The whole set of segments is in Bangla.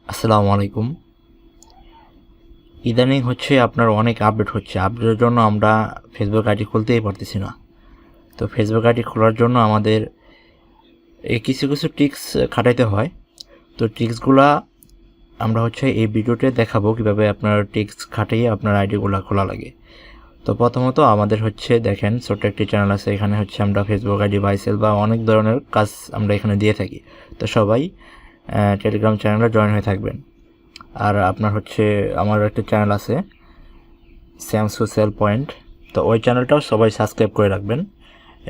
আসসালামু আলাইকুম। ইদানিং হচ্ছে আপনার অনেক আপডেট হচ্ছে। আপডেটের জন্য আমরা ফেসবুক আইডি খুলতেই পারতেছি না। তো ফেসবুক আইডি খোলার জন্য আমাদের কিছু কিছু ট্রিক্স খাটাইতে হয়। তো ট্রিক্সগুলা আমরা হচ্ছে এই ভিডিওতে দেখাবো কীভাবে আপনার ট্রিক্স খাটিয়ে আপনার আইডিগুলো খোলা লাগে। তো প্রথমত আমাদের হচ্ছে দেখেন ছোট্ট একটি চ্যানেল আছে, এখানে হচ্ছে আমরা ফেসবুক আইডি বাইসেল বা অনেক ধরনের কাজ আমরা এখানে দিয়ে থাকি। তো সবাই টেলিগ্রাম চ্যানেলে জয়েন হয়ে থাকবেন। আর আপনার হচ্ছে আমার একটা চ্যানেল আছে স্যামসু সেল পয়েন্ট, তো ওই চ্যানেলটাও সবাই সাবস্ক্রাইব করে রাখবেন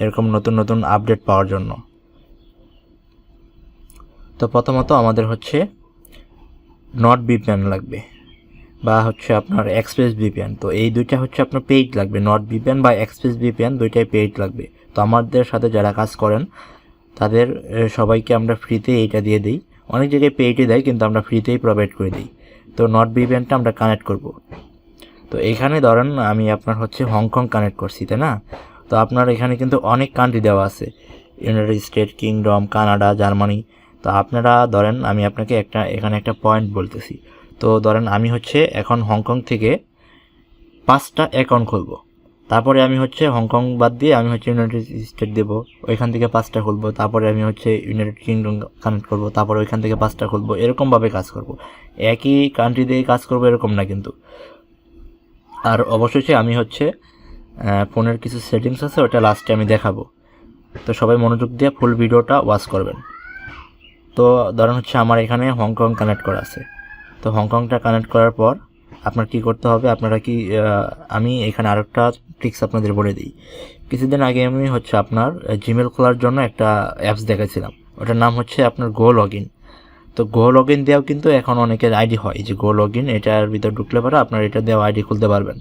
এরকম নতুন নতুন আপডেট পাওয়ার জন্য। তো প্রথমত আমাদের হচ্ছে নট ভিপিএন লাগবে বা হচ্ছে আপনার এক্সপ্রেস ভিপিএন। তো এই দুইটা হচ্ছে আপনার পেইড লাগবে, নট ভিপিএন বা এক্সপ্রেস ভিপিএন দুইটাই পেইড লাগবে। তো আমাদের সাথে যারা কাজ করেন তাদের সবাইকে আমরা ফ্রিতে এইটা দিয়ে দিই। অনেক জায়গায় পেইডে দেয় কিন্তু আমরা ফ্রিতেই প্রোভাইড করে দিই। তো নট ভিপিএনটা আমরা কানেক্ট করব। তো এখানে ধরেন আমি আপনার হচ্ছে হংকং কানেক্ট করছি, তাই না? তো আপনার এখানে কিন্তু অনেক কান্ট্রি দেওয়া আছে, United state, kingdom, Canada, Germany. তো আপনারা ধরেন আমি আপনাকে এখানে একটা পয়েন্ট বলতেছি। তো ধরেন আমি হচ্ছে এখন হংকং থেকে 5টা অ্যাকাউন্ট খুলবো। তারপরে আমি হচ্ছে হংকং বাদ দিয়ে আমি হচ্ছে ইউনাইটেড স্টেট দেবো, ওইখান থেকে 5টা খুলবো। তারপরে আমি হচ্ছে ইউনাইটেড কিংডম কানেক্ট করবো, তারপরে ওইখান থেকে 5টা খুলবো। এরকমভাবে কাজ করব। একই কান্ট্রি দিয়ে কাজ করবো এরকম না কিন্তু। আর অবশেষে আমি হচ্ছে ফোনের কিছু সেটিংস আছে, ওটা লাস্টে আমি দেখাবো। তো সবাই মনোযোগ দিয়ে ফুল ভিডিওটা ওয়াচ করবেন। তো ধরেন হচ্ছে আমার এখানে হংকং কানেক্ট করা আছে। তো হংকংটা কানেক্ট করার পর আপনার কি করতে হবে, আপনারা কি আমি এখানে আরেকটা ট্রিক্স আপনাদের বলে দিই। কিছুদিন আগে আমি হচ্ছে আপনার জিমেল খোলার জন্য একটা অ্যাপস দেখাচ্ছিলাম, ওটার নাম হচ্ছে আপনার গো লগ ইন। তো গো লগ ইন দেওয়াও কিন্তু এখন অনেকের আইডি হয়, যে গো লগ ইন, এটার ভিতর ঢুকলে পরে আপনারা এটা দেওয়া আইডি খুলতে পারবেন।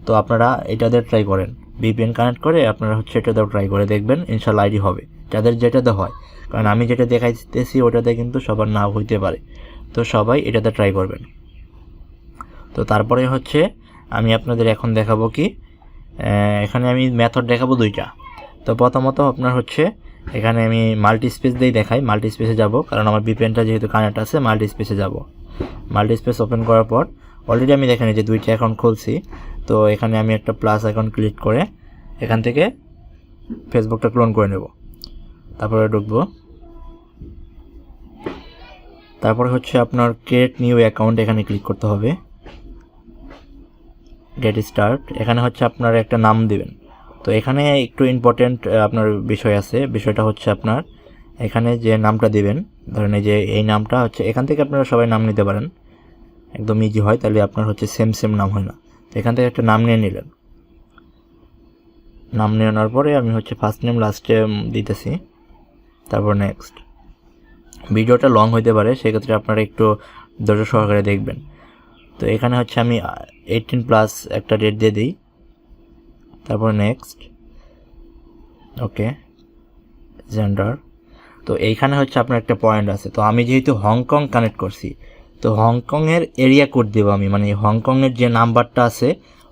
তো আপনারা এটা দিয়ে ট্রাই করেন, ভিপিএন কানেক্ট করে আপনারা হচ্ছে এটা দিয়েও ট্রাই করে দেখবেন, ইনশাল্লাহ আইডি হবে যাদের যেটাতে হয়। কারণ আমি যেটা দেখাইতেছি ওটাতে কিন্তু সবার নাও হইতে পারে। তো সবাই এটাতে ট্রাই করবেন। তো তারপরে হচ্ছে আমি আপনাদের এখন দেখাবো কি, এখানে আমি মেথড দেখাবো দুইটা। তো প্রথমত আপনার হচ্ছে এখানে আমি মাল্টি স্পেস দিয়েই দেখাই। মাল্টি স্পেসে যাব, কারণ আমার ভিপিএনটা যেহেতু কানেক্ট আছে, মাল্টি স্পেসে যাব। মাল্টি স্পেস ওপেন করার পর অলরেডি আমি দেখেন যে 2টা অ্যাকাউন্ট খুলছি। তো এখানে আমি একটা প্লাস অ্যাকাউন্ট ক্লিক করে এখান থেকে ফেসবুকটা ক্লোন করে নেব। তারপরে ঢুকবো। তারপরে হচ্ছে আপনার ক্রিয়েট নিউ অ্যাকাউন্ট, এখানে ক্লিক করতে হবে। গেট স্টার্ট, এখানে হচ্ছে আপনার একটা নাম দিবেন। তো এখানে একটু ইম্পর্টেন্ট আপনার বিষয় আছে। বিষয়টা হচ্ছে আপনার এখানে যে নামটা দিবেন, ধরেন এই যে এই নামটা হচ্ছে, এখান থেকে আপনারা সবাই নাম নিতে পারেন, একদম ইজি হয়, তাহলে আপনার হচ্ছে সেম নাম হয় না। তো এখান থেকে একটা নাম নিয়ে নিলেন। নাম নেওয়ার পরে আমি হচ্ছে ফার্স্ট নেম লাস্ট নেম দিতেছি, তারপর নেক্সট। ভিডিওটা লং হইতে পারে, সেক্ষেত্রে আপনারা একটু ধৈর্য সহকারে দেখবেন। তো এখানে হচ্ছে আমি 18+ একটা ডেট দিয়ে দিই, তারপর নেক্সট। ওকে, জেন্ডার। তো এইখানে হচ্ছে আপনার একটা পয়েন্ট আছে। তো আমি যেহেতু হংকং কানেক্ট করছি, তো হংকংয়ের এরিয়া কোড দেবো আমি, মানে হংকংয়ের যে নাম্বারটা আছে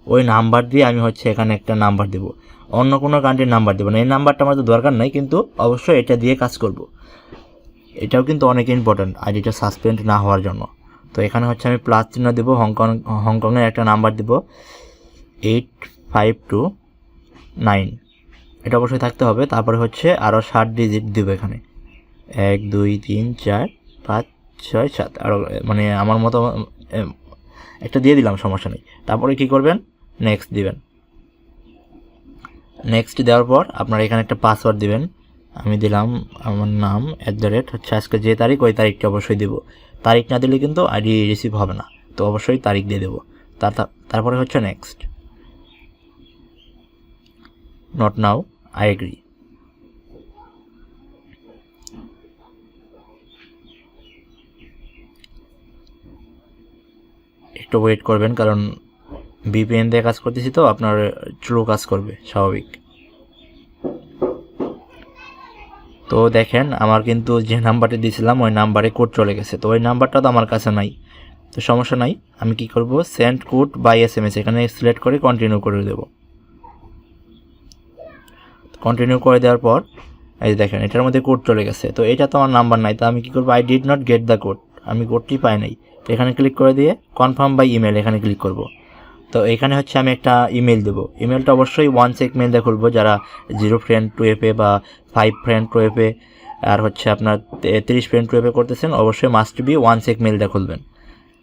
ওই নাম্বার দিয়ে আমি হচ্ছে এখানে একটা নাম্বার দেবো, অন্য কোনো কান্ট্রির নাম্বার দেবো না। এই নাম্বারটা আমাদের দরকার নাই, কিন্তু অবশ্যই এটা দিয়ে কাজ করব। এটাও কিন্তু অনেক ইম্পর্ট্যান্ট আইডিটা সাসপেন্ড না হওয়ার জন্য। তো এখানে হচ্ছে আমি প্লাস চিহ্ন দেবো, হংকংয়ের একটা নাম্বার দেবো 8529, এটা অবশ্যই থাকতে হবে। তারপরে হচ্ছে আরও 7 ডিজিট দেবো এখানে, 1 2 3 4 5 6 7, আরও মানে আমার মতো একটা দিয়ে দিলাম, সমস্যা নেই। তারপরে কি করবেন, নেক্সট দিবেন। নেক্সট দেওয়ার পর আপনার এখানে একটা পাসওয়ার্ড দিবেন। আমি দিলাম আমার নাম হচ্ছে আজকে যে তারিখ, ওই তারিখটা অবশ্যই দেবো। তারিখ না দিলে কিন্তু আইডি রিসিভ হবে না, তো অবশ্যই তারিখ দিয়ে দেবো। তারপরে হচ্ছে next, not now, I agree. একটু ওয়েট করবেন, কারণ ভিপিএন দিয়ে কাজ করতেছি, তো আপনার স্লো কাজ করবে স্বাভাবিক। তো দেখেন আমার কিন্তু যে নাম্বারটি দিয়েছিলাম ওই নাম্বারে কোড চলে গেছে। তো ওই নাম্বারটা তো আমার কাছে নাই, তো সমস্যা নাই। আমি কি করব, সেন্ড কোড বাই SMS, এখানে সিলেক্ট করে কন্টিনিউ করে দেব। কন্টিনিউ করে দেওয়ার পর এই দেখেন এটার মধ্যে কোড চলে গেছে। তো এটা তো আমার নাম্বার নাই, তো আমি কি করব, I did not get the code. আমি কোডটি পাই নাই। তো এখানে ক্লিক করে দিয়ে কনফার্ম বাই ইমেল এখানে ক্লিক করব। তো এখানে হচ্ছে আমি একটা ইমেল দেবো। ইমেলটা অবশ্যই 1 চেক মেল দিয়ে খুলবো, যারা 0 ফ্রেন্ড 2FA বা 5 ফ্রেন্ড 2FA আর হচ্ছে আপনার 30 ফ্রেন্ড 2FA করতেছেন, অবশ্যই মাস্ট বি 1 চেক মেল দিয়ে খুলবেন,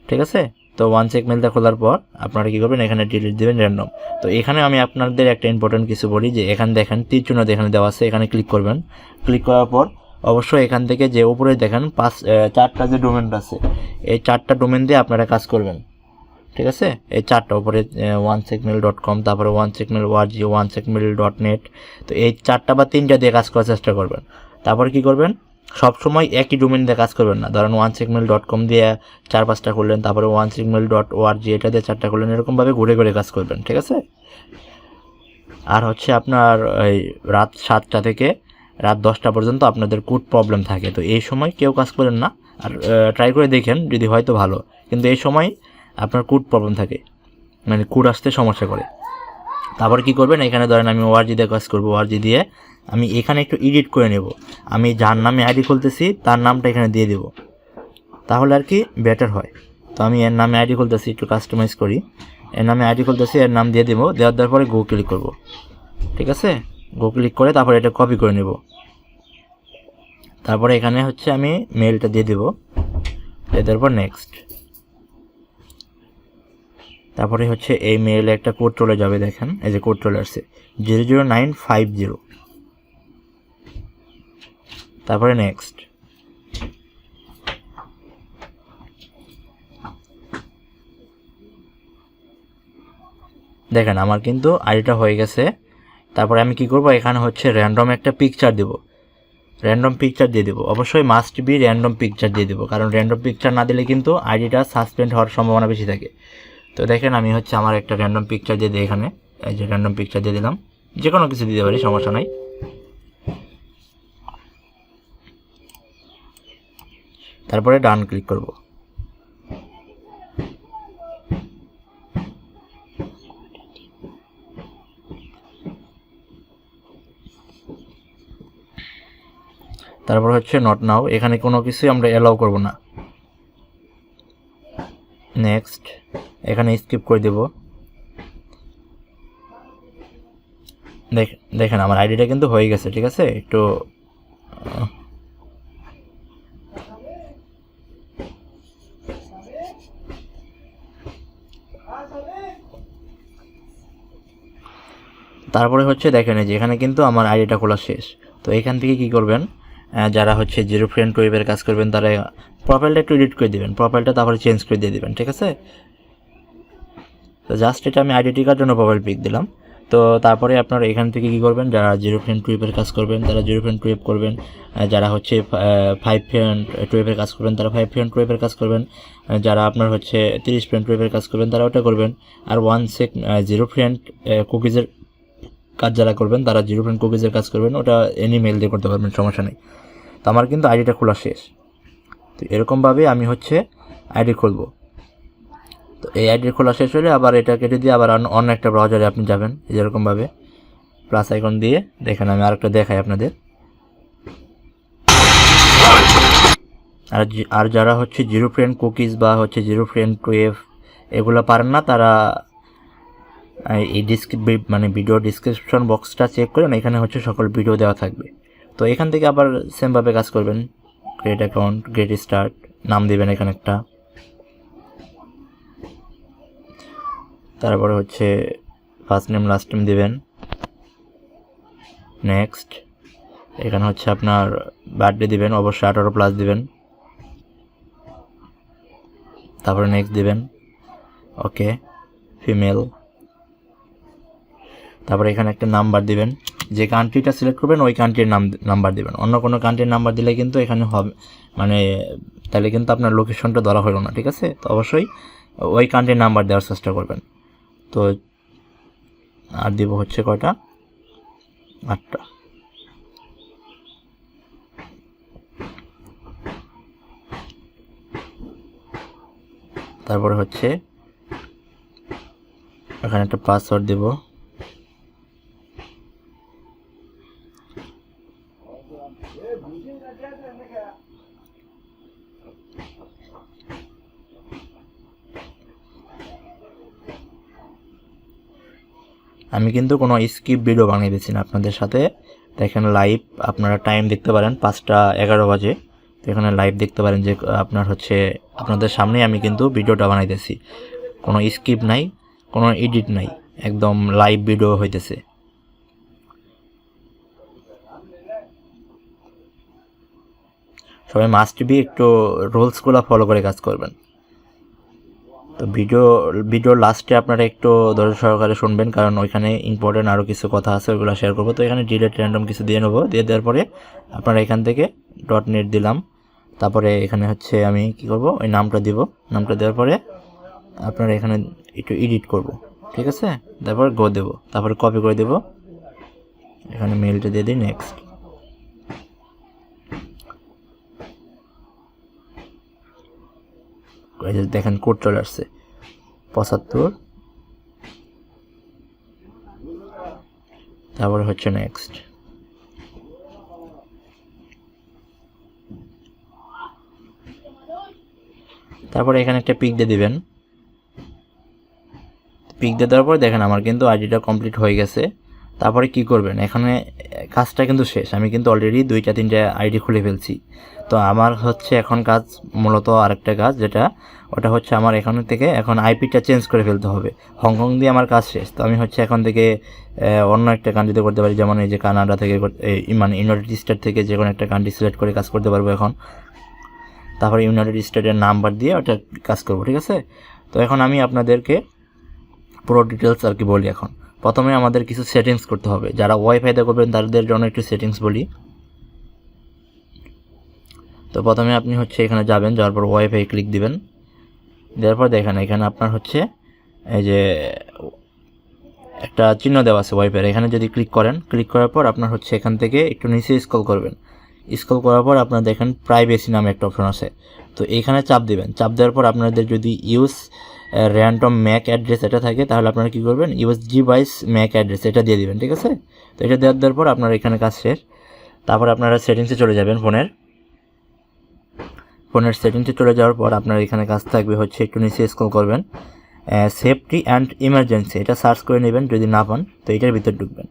ঠিক আছে। তো 1 চেক মেলটা খোলার পর আপনারা কী করবেন, এখানে ডিলিট দেবেন র্যান্ডম। তো এখানে আমি আপনাদের একটা ইম্পর্টেন্ট কিছু বলি, যে এখানে দেখেন তীর চিহ্ন এখানে দেওয়া আছে, এখানে ক্লিক করবেন। ক্লিক করার পর অবশ্যই এখান থেকে যে উপরে দেখেন 4টা যে ডোমেন আছে, এই 4টা ডোমেন দিয়ে আপনারা কাজ করবেন, ঠিক আছে। এই 4টা উপরে onecheckmail.com, তারপরে onecheckmail.org, onecheckmail.net। তো এই 4টা বা 3টা দিয়ে কাজ করার চেষ্টা করবেন। তারপরে কি করবেন, সবসময় একই ডোমেন দিয়ে কাজ করবেন না। ধরেন onecheckmail.com দিয়ে 4-5টা করলেন, তারপরে onecheckmail.org এটা দিয়ে 4টা করলেন, এরকমভাবে ঘুরে ঘুরে কাজ করবেন, ঠিক আছে। আর হচ্ছে আপনার এই রাত 7টা থেকে রাত 10টা পর্যন্ত আপনাদের কোড প্রবলেম থাকে। তো এই সময় কেউ কাজ করেন না, আর ট্রাই করে দেখেন, যদি হয়তো ভালো, কিন্তু এই সময় আপনার কোড প্রবলেম থাকে, মানে কোড আসতে সমস্যা করে। তারপর কি করবেন, এখানে ধরেন আমি ওআরজি দিয়ে কাজ করবো, ওআরজি দিয়ে আমি এখানে একটু এডিট করে নেব। আমি যার নামে আইডি খুলতেছি তার নামটা এখানে দিয়ে দেব, তাহলে আর কি বেটার হয়। তো আমি এর নামে আইডি খুলতেছি, একটু কাস্টমাইজ করি, এর নামে আইডি খুলতেছি, এর নাম দিয়ে দেবো। দেওয়ার পরে গো ক্লিক করব, ঠিক আছে। গো ক্লিক করে তারপরে এটা কপি করে নেব। তারপরে এখানে হচ্ছে আমি মেলটা দিয়ে দেবো, দেওয়ার পর নেক্সট। তারপরে হচ্ছে এই মেইলে একটা কোড চলে যাবে, দেখেন এই যে কোড চলে আসছে 00950। তারপরে নেক্সট। দেখেন আমার কিন্তু আইডিটা হয়ে গেছে। তারপরে আমি কি করব, এখানে হচ্ছে র্যান্ডম একটা পিকচার দেব, র্যান্ডম পিকচার দিয়ে দেবো। অবশ্যই মাস্ট বি র্যান্ডম পিকচার দিয়ে দেবো, কারণ র্যান্ডম পিকচার না দিলে কিন্তু আইডিটা সাসপেন্ড হওয়ার সম্ভাবনা বেশি থাকে। তো দেখেন আমি হচ্ছে আমার একটা র্যান্ডম পিকচার দিয়ে দিই, এখানে এই যে র্যান্ডম পিকচার দিয়ে দিলাম, যে কোনো কিছু দিতে পারি, সমস্যা নাই। তারপরে ডান ক্লিক করব। তারপর হচ্ছে নট নাও, এখানে কোনো কিছুই আমরা অ্যালাউ করব না। নেক্সট, এখানে স্কিপ করে দেব। দেখেন আমার আইডিটা কিন্তু হয়ে গেছে, ঠিক আছে। একটু তারপরে হচ্ছে দেখেন যে এখানে কিন্তু আমার আইডিটা খোলা শেষ। তো এখান থেকে কি করবেন, যারা হচ্ছে 0 ফ্রেন্ড ওয়েবের কাজ করবেন তারা প্রোফাইলটা একটু এডিট করে দেবেন, প্রোফাইলটা তারপরে চেঞ্জ করে দিয়ে দেবেন, ঠিক আছে। তো জাস্ট এটা আমি আইডেন্টি কার্ডের জন্য প্রোফাইল পিক দিলাম। তো তারপরে আপনারা এখান থেকে কী করবেন, যারা 0 ফ্রেন্ড ওয়েবের কাজ করবেন তারা 0 ফ্রেন্ড ওয়েব করবেন, যারা হচ্ছে 5 ফ্রেন্ড ওয়েবের কাজ করবেন তারা 5 ফ্রেন্ড ওয়েবের কাজ করবেন, যারা আপনার হচ্ছে 30 ফ্রেন্ড ওয়েবের কাজ করবেন তারা ওটা করবেন। আর 0 ফ্রেন্ড কুকিজের কাজ যারা করবেন তারা 0 ফ্রেন্ড কুকিজের কাজ করবেন, ওটা এনি মেল দিয়ে করতে পারবেন, সমস্যা নেই। তো আমার কিন্তু আইডিটা খোলা শেষ। তো এরকমভাবে আমি হচ্ছে আইডি খুলবো। তো এই আইডি খোলা শেষ হলে আবার এটা কেটে দিয়ে আবার অন্য একটা ব্রাউজারে আপনি যাবেন, যেরকমভাবে প্লাস আইকন দিয়ে। দেখেন আমি আরেকটা দেখাই আপনাদের। আর যারা হচ্ছে 0 ফ্রেন্ড কুকিজ বা হচ্ছে 0 ফ্রেন্ড ওয়েব এগুলো পারেন না, তারা এই মানে ভিডিও ডিসক্রিপশন বক্সটা চেক করেন, এখানে হচ্ছে সকল ভিডিও দেওয়া থাকবে। তো এখান থেকে আবার সেমভাবে কাজ করবেন। ক্রিয়েট অ্যাকাউন্ট, গেট স্টার্ট, নাম দেবেন এখানে একটা, তারপরে হচ্ছে ফার্স্ট নেম লাস্ট নেম দেবেন। নেক্সট, এখানে হচ্ছে আপনার বার্থডে দিবেন, অবশ্যই 18+ দিবেন। তারপরে নেক্সট দিবেন, ওকে, ফিমেল। তারপরে এখানে একটা নাম্বার দিবেন, যে কান্ট্রিটা সিলেক্ট করবেন ওই কান্ট্রির নাম্বার দিবেন। অন্য কোনো কান্ট্রির নাম্বার দিলে কিন্তু এখানে হবে, মানে তাহলে কিন্তু আপনার লোকেশনটা ধরা হলো না, ঠিক আছে। তো অবশ্যই ওই কান্ট্রির নাম্বার দেওয়ার চেষ্টা করবেন। তো আর দিব হচ্ছে কয়টা, 8টা। তারপরে হচ্ছে এখানে একটা পাসওয়ার্ড দেব। আমি কিন্তু কোনো স্কিপ ভিডিও বানিয়ে দিচ্ছি না আপনাদের সাথে। দেখেন লাইভ আপনারা টাইম দেখতে পারেন 5:11 বাজে। তো এখানে লাইভ দেখতে পারেন যে আপনার হচ্ছে আপনাদের সামনে আমি কিন্তু ভিডিওটা বানাইতেছি, কোনো স্কিপ নাই, কোনো এডিট নাই, একদম লাইভ ভিডিও হইতেছে। সবাই মাস্ট বি একটু রুলসগুলো ফলো করে কাজ করবেন। তো ভিডিওর লাস্টে আপনারা একটু ধৈর্য সহকারে শুনবেন, কারণ ওইখানে ইম্পর্টেন্ট আরও কিছু কথা আছে, ওইগুলো শেয়ার করবো। তো এখানে ডিলেট র্যান্ডম কিছু দিয়ে নেবো, দিয়ে দেওয়ার পরে আপনারা এখান থেকে .net দিলাম। তারপরে এখানে হচ্ছে আমি কি করব, ওই নামটা দিব। নামটা দেওয়ার পরে আপনারা এখানে একটু এডিট করব, ঠিক আছে। তারপর গো দেবো, তারপরে কপি করে দেবো, এখানে মেলটা দিয়ে দিই, নেক্সট। দেখেন কোড চলে আসছে 75, তারপরে হচ্ছে নেক্সট। তারপরে এখানে একটা পিক দিয়ে দিবেন। পিক দিয়ে দেওয়ার পরে দেখেন আমার কিন্তু আইডিটা কমপ্লিট হয়ে গেছে। তারপরে কি করবেন, এখানে কাজটা কিন্তু শেষ, আমি কিন্তু অলরেডি 2-3টা আইডি খুলে ফেলছি। তো আমার হচ্ছে এখন কাজ মূলত আরেকটা কাজ, যেটা ওটা হচ্ছে আমার এখান থেকে এখন আইপিটা চেঞ্জ করে ফেলতে হবে। হংকং দিয়ে আমার কাজ শেষ। তো আমি হচ্ছে এখন থেকে অন্য একটা কান্ট্রিতে করতে পারি, যেমন এই যে কানাডা থেকে মানে ইউনাইটেড স্টেট থেকে যে কোনো একটা কান্ট্রি সিলেক্ট করে কাজ করতে পারবো এখন। তারপরে ইউনাইটেড স্টেটের নাম্বার দিয়ে ওটা কাজ করবো, ঠিক আছে। তো এখন আমি আপনাদেরকে পুরো ডিটেলস আর কি বলি। এখন প্রথমে আমাদের কিছু সেটিংস করতে হবে, যারা ওয়াইফাইতে করবেন তাদের জন্য একটু সেটিংস বলি। তো প্রথমে আপনি হচ্ছে এখানে যাবেন, যাওয়ার পর ওয়াইফাই ক্লিক দিবেন। দেওয়ার পর দেখেন এখানে আপনার হচ্ছে এই যে একটা চিহ্ন দেওয়া আছে ওয়াইফাই, এখানে যদি ক্লিক করেন, ক্লিক করার পর আপনার হচ্ছে এখান থেকে একটু নিচে স্ক্রল করবেন। স্ক্রল করার পর আপনার দেখেন প্রাইভেসি নামে একটা অপশন আছে। তো এইখানে চাপ দিবেন। চাপ দেওয়ার পর আপনাদের যদি ইউজ র্যান্ডম ম্যাক অ্যাড্রেস এটা থাকে, তাহলে আপনারা কী করবেন, ইউএস ডিভাইস ম্যাক অ্যাড্রেস এটা দিয়ে দিবেন, ঠিক আছে। তো এটা দেওয়ার পর আপনার এখানে কাজ শেষ। তারপর আপনারা সেটিংসে চলে যাবেন। ফোনের সেটিংসে চলে যাওয়ার পর আপনার এখানে কাজ থাকবে হচ্ছে একটু নিচে স্ক্রল করবেন, সেফটি অ্যান্ড ইমার্জেন্সি এটা সার্চ করে নেবেন। যদি না পান তো এটার ভিতর ঢুকবেন।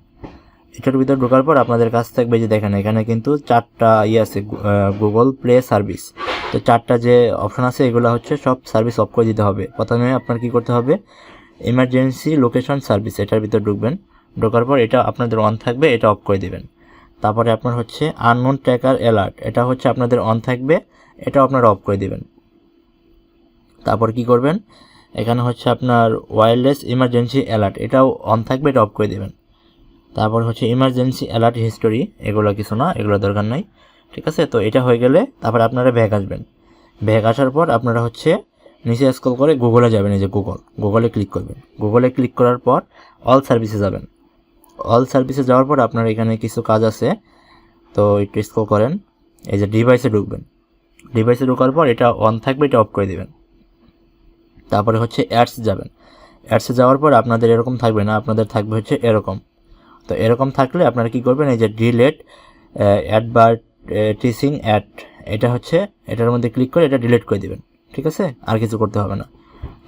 এটার ভিতর ঢোকার পর আপনাদের কাছ থাকবে যে দেখেন এখানে কিন্তু 4টা আছে, গুগল প্লে সার্ভিস। তো 4টা যে অপশন আছে এগুলো হচ্ছে সব সার্ভিস অফ করে দিতে হবে। প্রথমে আপনার কি করতে হবে, ইমার্জেন্সি লোকেশন সার্ভিস এটার ভিতর ঢুকবেন। ঢোকার পর এটা আপনাদের অন থাকবে, এটা অফ করে দিবেন। তারপরে আপনার হচ্ছে আননোন ট্র্যাকার অ্যালার্ট এটা হচ্ছে আপনাদের অন থাকবে, এটাও আপনারা অফ করে দিবেন। তারপর কি করবেন, এখানে হচ্ছে আপনার ওয়্যারলেস ইমার্জেন্সি অ্যালার্ট এটাও অন থাকবে, এটা অফ করে দিবেন। তারপর হচ্ছে ইমার্জেন্সি অ্যালার্ট হিস্টোরি, এগুলো কিছু না, এগুলো দরকার নাই, ঠিক আছে। তো এটা হয়ে গেলে তারপর আপনারা ব্যাক আসবেন। ব্যাক আসার পর আপনারা হচ্ছে নিচে স্ক্রল করে গুগলে যাবেন, এই যে গুগলে ক্লিক করবেন। গুগলে ক্লিক করার পর অল সার্ভিসে যাবেন। অল সার্ভিসে যাওয়ার পর আপনার এখানে কিছু কাজ আছে, তো একটু স্ক্রল করেন, এই যে ডিভাইসে ঢুকবেন। ডিভাইসে ঢোকার পর এটা অন থাকবে, এটা অফ করে দেবেন। তারপরে হচ্ছে অ্যাডস যাবেন। অ্যাডসে যাওয়ার পর আপনাদের এরকম থাকবে না, আপনাদের থাকবে হচ্ছে এরকম। তো এরকম থাকলে আপনারা কি করবেন, এই যে ডিলেট অ্যাডভার্টিসিং অ্যাড এটা হচ্ছে এটার মধ্যে ক্লিক করে এটা ডিলিট করে দিবেন, ঠিক আছে। আর কিছু করতে হবে না।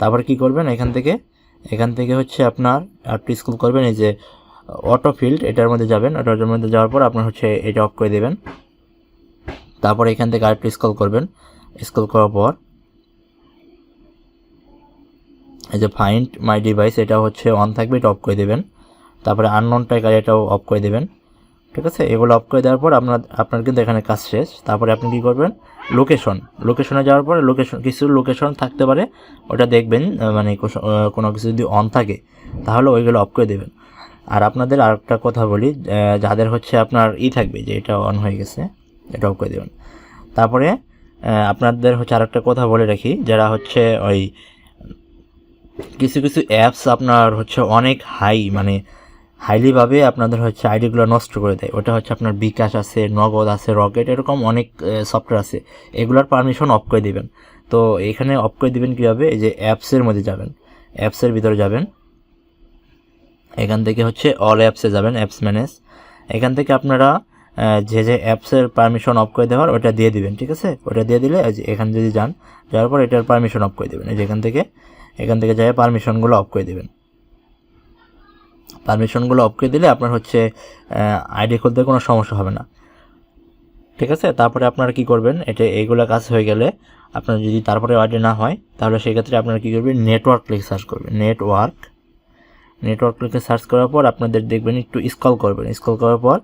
তারপর কি করবেন, এখান থেকে হচ্ছে আপনার একটু স্ক্রল করবেন, এই যে অটো ফিল্ড এটার মধ্যে যাবেন। ওটার মধ্যে যাওয়ার পর আপনার হচ্ছে এটা অফ করে দেবেন। তারপর এখান থেকে আরেকটু স্ক্রল করবেন। স্ক্রল করার পর এই যে ফাইন্ড মাই ডিভাইস এটা হচ্ছে অন থাকবে, এটা অফ করে দেবেন। তারপরে আননোন ট্র্যাকার এটাও অফ করে দেবেন, ঠিক আছে। এগুলো অফ করে দেওয়ার পর আপনার কিন্তু এখানে কাজ শেষ। তারপরে আপনি কী করবেন, লোকেশনে যাওয়ার পরে কিছু লোকেশন থাকতে পারে, ওটা দেখবেন, মানে কোনো কিছু যদি অন থাকে তাহলে ওইগুলো অফ করে দেবেন। আর আপনাদের আরেকটা কথা বলি, যাদের হচ্ছে আপনার থাকবে যে এটা অন হয়ে গেছে, এটা অফ করে দেবেন। তারপরে আপনাদের হচ্ছে আরেকটা কথা বলে রাখি, যারা হচ্ছে ওই কিছু অ্যাপস আপনার হচ্ছে অনেক হাইলিভাবে আপনাদের হচ্ছে আইডিগুলো নষ্ট করে দেয়, ওটা হচ্ছে আপনার বিকাশ আছে, নগদ আছে, রকেট, এরকম অনেক সফটওয়্যার আছে, এগুলোর পারমিশন অফ করে দিবেন। তো এখানে অফ করে দিবেন কীভাবে, এই যে অ্যাপসের মধ্যে যাবেন, অ্যাপসের ভিতরে যাবেন, এখান থেকে হচ্ছে অল অ্যাপসে যাবেন, অ্যাপস ম্যানেজ। এখান থেকে আপনারা যে অ্যাপসের পারমিশন অফ করে দেওয়ার ওটা দিয়ে দিবেন, ঠিক আছে। ওটা দিয়ে দিলে এখানে যদি যাওয়ার পর এটার পারমিশন অফ করে দেবেন, এই যে এখান থেকে যাই পারমিশনগুলো অফ করে দেবেন। পারমিশনগুলো অফ করে দিলে আপনার হচ্ছে আইডি খুলতে কোনো সমস্যা হবে না। ঠিক আছে, তারপরে আপনারা কি করবেন, এইগুলো কাজ হয়ে গেলে আপনার যদি তারপরে আইডি না হয় তাহলে সেক্ষেত্রে আপনারা কী করবেন, নেটওয়ার্ক লিখে সার্চ করবেন। নেটওয়ার্ক লিখে সার্চ করার পর আপনাদের দেখবেন একটু স্ক্রল করবেন। স্ক্রল করার পর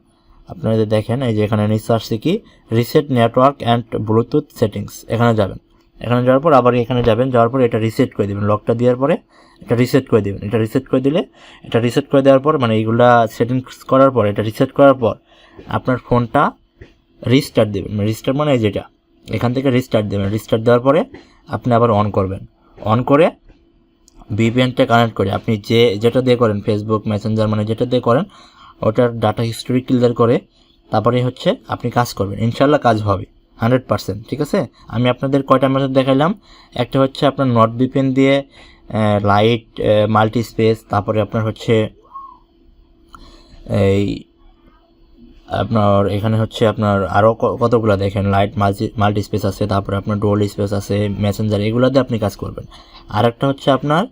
আপনাদের দেখেন এই যে এখানে নিচে আসছে কি reset network and Bluetooth settings, এখানে যাবেন। এখানে যাওয়ার পর আবার এখানে যাবেন, যাওয়ার পর এটা রিসেট করে দেবেন। লকটা দেওয়ার পরে এটা রিসেট করে দেবেন। এটা রিসেট করে দিলে, এটা রিসেট করে দেওয়ার পর মানে এইগুলা সেটিংস করার পর, এটা রিসেট করার পর আপনার ফোনটা রিস্টার্ট দেবেন। রিস্টার্ট মানে যেটা এখান থেকে রিস্টার্ট দেবেন। রিস্টার্ট দেওয়ার পরে আপনি আবার অন করবেন। অন করে ভিপিএনটা কানেক্ট করে আপনি যেটা দিয়ে করেন, ফেসবুক মেসেঞ্জার মানে যেটা দিয়ে করেন ওটার ডাটা হিস্টোরি ক্লিয়ার করে তারপরে হচ্ছে আপনি কাজ করবেন। ইনশাল্লাহ কাজ হবে 100%। ঠিক আছে, আমি আপনাদের কয়টা মেথড দেখাইলাম। একটা হচ্ছে আপনার নট ভিপিএন দিয়ে লাইট মাল্টি স্পেস, তারপরে আপনার হচ্ছে এই আপনার এখানে হচ্ছে আপনার আরও কতগুলো দেখেন, লাইট মাল্টি স্পেস আছে, তারপরে আপনার ডোল স্পেস আছে, মেসেঞ্জার, এগুলো দিয়ে আপনি কাজ করবেন। আর একটা হচ্ছে আপনার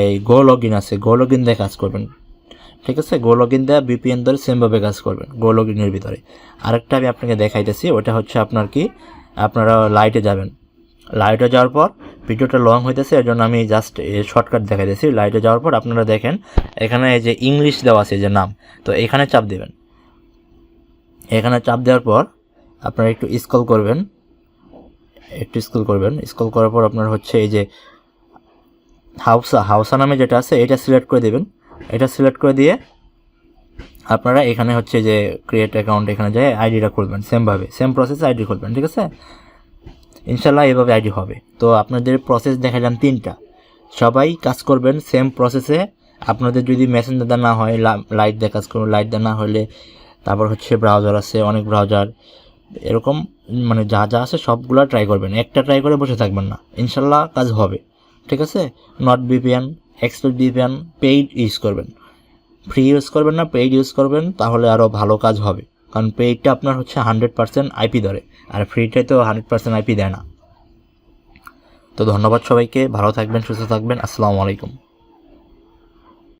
এই গো লগইন আছে, গো লগইন দিয়ে কাজ করবেন। ঠিক আছে, গো লগইন দিয়ে ভিপিএন ধরে সেমভাবে কাজ করবেন গো লগইনের ভিতরে। আরেকটা আমি আপনাকে দেখাইতেছি, ওটা হচ্ছে আপনার কি আপনারা লাইটে যাবেন। লাইটে যাওয়ার পর ভিডিওটা লং হইতেছে, এর জন্য আমি জাস্ট শর্টকাট দেখাইতেছি। লাইটে যাওয়ার পর আপনারা দেখেন এখানে এই যে ইংলিশ দেওয়া আছে যে নাম, তো এখানে চাপ দেবেন। এখানে চাপ দেওয়ার পর আপনারা একটু স্ক্রল করবেন। স্ক্রল করার পর আপনার হচ্ছে এই যে হাউসা নামে যেটা আছে এটা সিলেক্ট করে দেবেন। এটা সিলেক্ট করে দিয়ে আপনারা এখানে হচ্ছে যে ক্রিয়েট অ্যাকাউন্ট, এখানে যায় আইডিটা খুলবেন। সেম প্রসেসে আইডি খুলবেন। ঠিক আছে, ইনশাল্লাহ এভাবে আইডি হবে। তো আপনাদের প্রসেস দেখালাম 3টা, সবাই কাজ করবেন সেম প্রসেসে। আপনাদের যদি মেসেঞ্জার না হয় লাইট দিয়ে কাজ করবেন, লাইট দিয়ে না হলে তারপর হচ্ছে ব্রাউজার আছে, অনেক ব্রাউজার, এরকম মানে যা আছে সবগুলো ট্রাই করবেন। একটা ট্রাই করে বসে থাকবেন না, ইনশাল্লাহ কাজ হবে। ঠিক আছে, not VPN, express VPN paid use করবেন, ফ্রি ইউজ করবেন না, পেইড ইউজ করবেন, তাহলে আরও ভালো কাজ হবে। কারণ পেইডটা আপনার হচ্ছে 100% আইপি ধরে, আর ফ্রিটাই তো 100% আইপি দেয় না। তো ধন্যবাদ সবাইকে, ভালো থাকবেন, সুস্থ থাকবেন, আসসালামু আলাইকুম।